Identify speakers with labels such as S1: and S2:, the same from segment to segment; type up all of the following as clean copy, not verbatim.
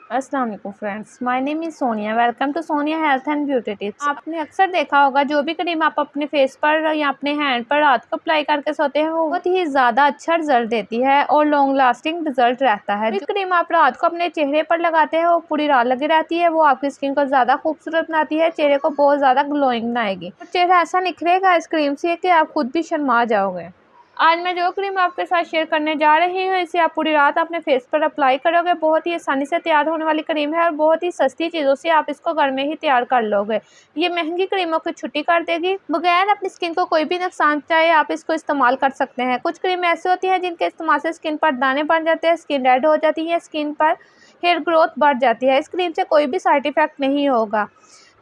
S1: अस्सलाम वालेकुम friends, my name is Sonia. Welcome to Sonia health and beauty tips. आपने अक्सर देखा होगा जो भी क्रीम आप अपने फेस पर या अपने हैंड पर रात को अप्लाई करके सोते हैं वो बहुत ही ज़्यादा अच्छा रिजल्ट देती है और लॉन्ग लास्टिंग रिजल्ट रहता है। जो क्रीम आप रात को अपने चेहरे पर लगाते हैं वो पूरी रात लगी रहती है, वो आपकी स्किन को ज़्यादा खूबसूरत बनाती है, चेहरे को बहुत ज़्यादा ग्लोइंग बनाएगी। चेहरा ऐसा निखरेगा इस क्रीम से कि आप खुद भी शर्मा जाओगे। आज मैं जो क्रीम आपके साथ शेयर करने जा रही हूँ इसे आप पूरी रात अपने फेस पर अप्लाई करोगे। बहुत ही आसानी से तैयार होने वाली क्रीम है और बहुत ही सस्ती चीज़ों से आप इसको घर में ही तैयार कर लोगे। ये महंगी क्रीमों की छुट्टी कर देगी। बगैर अपनी स्किन को कोई भी नुकसान चाहे आप इसको इस्तेमाल कर सकते हैं। कुछ क्रीम ऐसी होती हैं जिनके इस्तेमाल से स्किन पर दाने बन जाते हैं, स्किन रेड हो जाती है, स्किन पर हेयर ग्रोथ बढ़ जाती है। इस क्रीम से कोई भी साइड इफेक्ट नहीं होगा।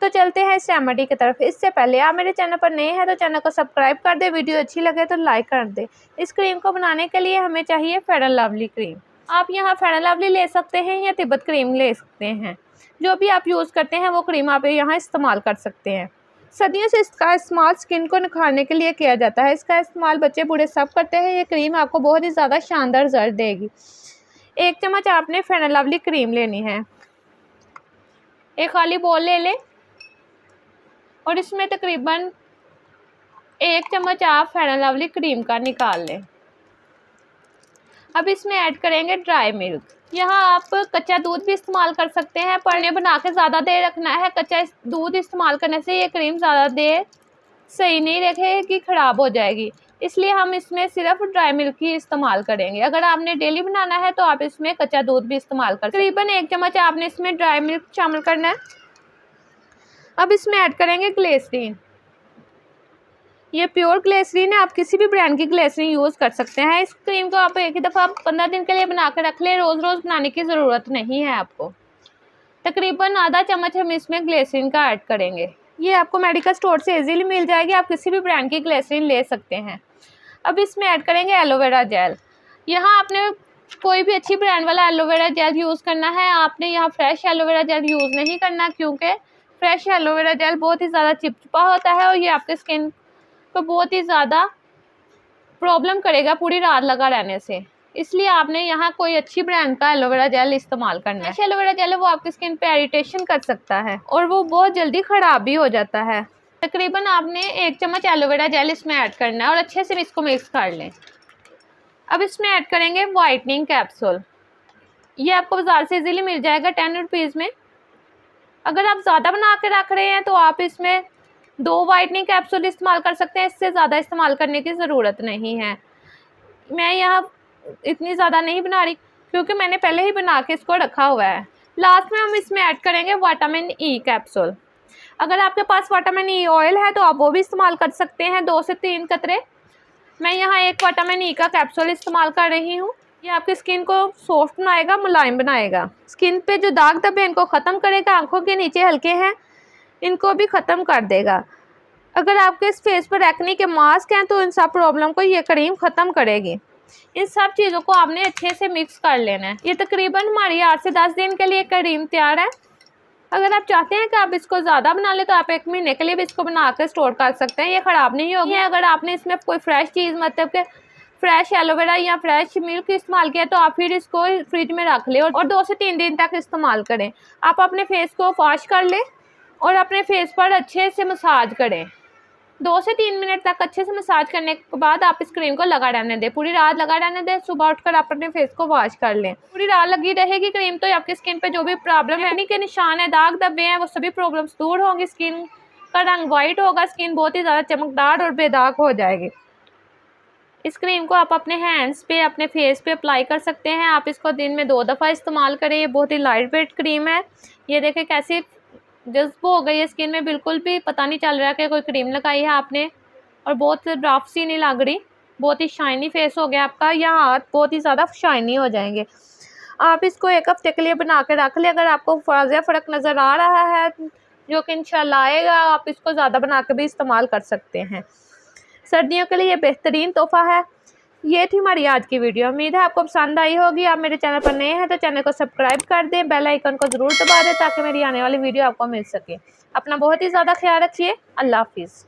S1: तो चलते हैं इस रेमेडी की तरफ। इससे पहले आप मेरे चैनल पर नए हैं तो चैनल को सब्सक्राइब कर दे, वीडियो अच्छी लगे तो लाइक कर दे। इस क्रीम को बनाने के लिए हमें चाहिए फेयर एंड लवली क्रीम। आप यहाँ फेयर एंड लवली ले सकते हैं या तिब्बत क्रीम ले सकते हैं। जो भी आप यूज़ करते हैं वो क्रीम आप यहाँ इस्तेमाल कर सकते हैं। सदियों से इसका इस्तेमाल स्किन को निखारने के लिए किया जाता है। इसका इस्तेमाल बच्चे बूढ़े सब करते हैं। ये क्रीम आपको बहुत ही ज़्यादा शानदार रिजल्ट देगी। 1 चम्मच आपने फेयर एंड लवली क्रीम लेनी है। एक खाली बोल ले लें और इसमें तकरीबन 1 चम्मच आप फेयर एंड लवली क्रीम का निकाल लें। अब इसमें ऐड करेंगे ड्राई मिल्क। यहाँ आप कच्चा दूध भी इस्तेमाल कर सकते हैं, पर इन्हें बना के ज़्यादा देर रखना है। कच्चा दूध इस्तेमाल करने से ये क्रीम ज़्यादा देर सही नहीं रखेगी, ख़राब हो जाएगी। इसलिए हम इसमें सिर्फ ड्राई मिल्क ही इस्तेमाल करेंगे। अगर आपने डेली बनाना है तो आप इसमें कच्चा दूध भी इस्तेमाल कर सकते हैं। तकरीबन 1 चम्मच आपने इसमें ड्राई मिल्क शामिल करना है। अब इसमें ऐड करेंगे ग्लिसरीन। ये प्योर ग्लिसरीन है, आप किसी भी ब्रांड की ग्लिसरीन यूज़ कर सकते हैं। इस क्रीम को आप एक ही दफ़ा 15 दिन के लिए बना कर रख लें, रोज़ रोज़ बनाने की ज़रूरत नहीं है आपको। तकरीबन आधा चम्मच हम इसमें ग्लिसरीन का ऐड करेंगे। ये आपको मेडिकल स्टोर से इजीली मिल जाएगी, आप किसी भी ब्रांड की ग्लिसरीन ले सकते हैं। अब इसमें ऐड करेंगे एलोवेरा जेल। यहाँ आपने कोई भी अच्छी ब्रांड वाला एलोवेरा जेल यूज़ करना है। आपने यहाँ फ्रेश एलोवेरा जेल यूज़ नहीं करना, क्योंकि फ्रेश एलोवेरा जेल बहुत ही ज़्यादा चिपचिपा होता है और ये आपके स्किन को बहुत ही ज़्यादा प्रॉब्लम करेगा पूरी रात लगा रहने से। इसलिए आपने यहाँ कोई अच्छी ब्रांड का एलोवेरा जेल इस्तेमाल करना है। फ्रेश एलोवेरा जेल है वो आपकी स्किन पे इरिटेशन कर सकता है और वो बहुत जल्दी ख़राब भी हो जाता है। तकरीबन आपने 1 चम्मच एलोवेरा जेल इसमें ऐड करना है और अच्छे से इसको मिक्स कर लें। अब इसमें ऐड करेंगे वाइटनिंग कैप्सूल। ये आपको बाज़ार से इजीली मिल जाएगा 10 रुपीज़ में। अगर आप ज़्यादा बना के रख रहे हैं तो आप इसमें 2 वाइटनिंग कैप्सूल इस्तेमाल कर सकते हैं। इससे ज़्यादा इस्तेमाल करने की ज़रूरत नहीं है। मैं यहाँ इतनी ज़्यादा नहीं बना रही क्योंकि मैंने पहले ही बना के इसको रखा हुआ है। लास्ट में हम इसमें ऐड करेंगे विटामिन ई कैप्सूल। अगर आपके पास विटामिन ई ऑयल है तो आप वो भी इस्तेमाल कर सकते हैं, 2 से 3 कतरे। मैं यहाँ 1 विटामिन ई का कैप्सूल इस्तेमाल कर रही हूँ। ये आपकी स्किन को सॉफ्ट बनाएगा, मुलायम बनाएगा। स्किन पे जो दाग धब्बे इनको ख़त्म करेगा, आंखों के नीचे हल्के हैं इनको भी ख़त्म कर देगा। अगर आपके इस फेस पर एक्ने के मास्क हैं तो इन सब प्रॉब्लम को ये क्रीम ख़त्म करेगी। इन सब चीज़ों को आपने अच्छे से मिक्स कर लेना है। ये तकरीबन हमारी 8 से 10 दिन के लिए क्रीम तैयार है। अगर आप चाहते हैं कि आप इसको ज़्यादा बना लें तो आप 1 महीने के लिए भी इसको बना कर स्टोर कर सकते हैं, ये ख़राब नहीं होगी। अगर आपने इसमें कोई फ्रेश चीज़ मतलब कि फ्रेश एलोवेरा या फ्रेश मिल्क इस्तेमाल किया तो आप फिर इसको फ्रिज में रख लें और 2 से 3 दिन तक इस्तेमाल करें। आप अपने फेस को वॉश कर लें और अपने फेस पर अच्छे से मसाज करें। 2 से 3 मिनट तक अच्छे से मसाज करने के बाद आप इस क्रीम को लगा रहने दें, पूरी रात लगा रहने दें। सुबह उठकर आप अपने फेस को वॉश कर लें। पूरी रात लगी रहेगी क्रीम तो आपकी स्किन पे जो भी प्रॉब्लम है, एक्ने के निशान है, दाग धब्बे हैं, वो सभी प्रॉब्लम्स दूर होंगी। स्किन का रंग वाइट होगा, स्किन बहुत ही ज़्यादा चमकदार और बेदाग हो जाएगी। इस क्रीम को आप अपने हैंड्स पे, अपने फेस पे अप्लाई कर सकते हैं। आप इसको दिन में 2 दफ़ा इस्तेमाल करें। ये बहुत ही लाइट वेट क्रीम है। ये देखें कैसी जज्ब हो गई है स्किन में, बिल्कुल भी पता नहीं चल रहा कि कोई क्रीम लगाई है आपने और बहुत रफ सी नहीं लग रही। बहुत ही शाइनी फेस हो गया आपका, या हाथ बहुत ही ज़्यादा शाइनी हो जाएंगे। आप इसको 1 हफ्ते के लिए बना के रख लें। अगर आपको वाज़ेह फ़र्क नज़र आ रहा है जो कि इंशाल्लाह आएगा, आप इसको ज़्यादा बना के भी इस्तेमाल कर सकते हैं। सर्दियों के लिए ये बेहतरीन तोहफ़ा है। ये थी हमारी आज की वीडियो। उम्मीद है आपको पसंद आई होगी। आप मेरे चैनल पर नए हैं तो चैनल को सब्सक्राइब कर दें, बेल आइकन को ज़रूर दबा दें ताकि मेरी आने वाली वीडियो आपको मिल सके। अपना बहुत ही ज़्यादा ख्याल रखिए। अल्लाह हाफिज़।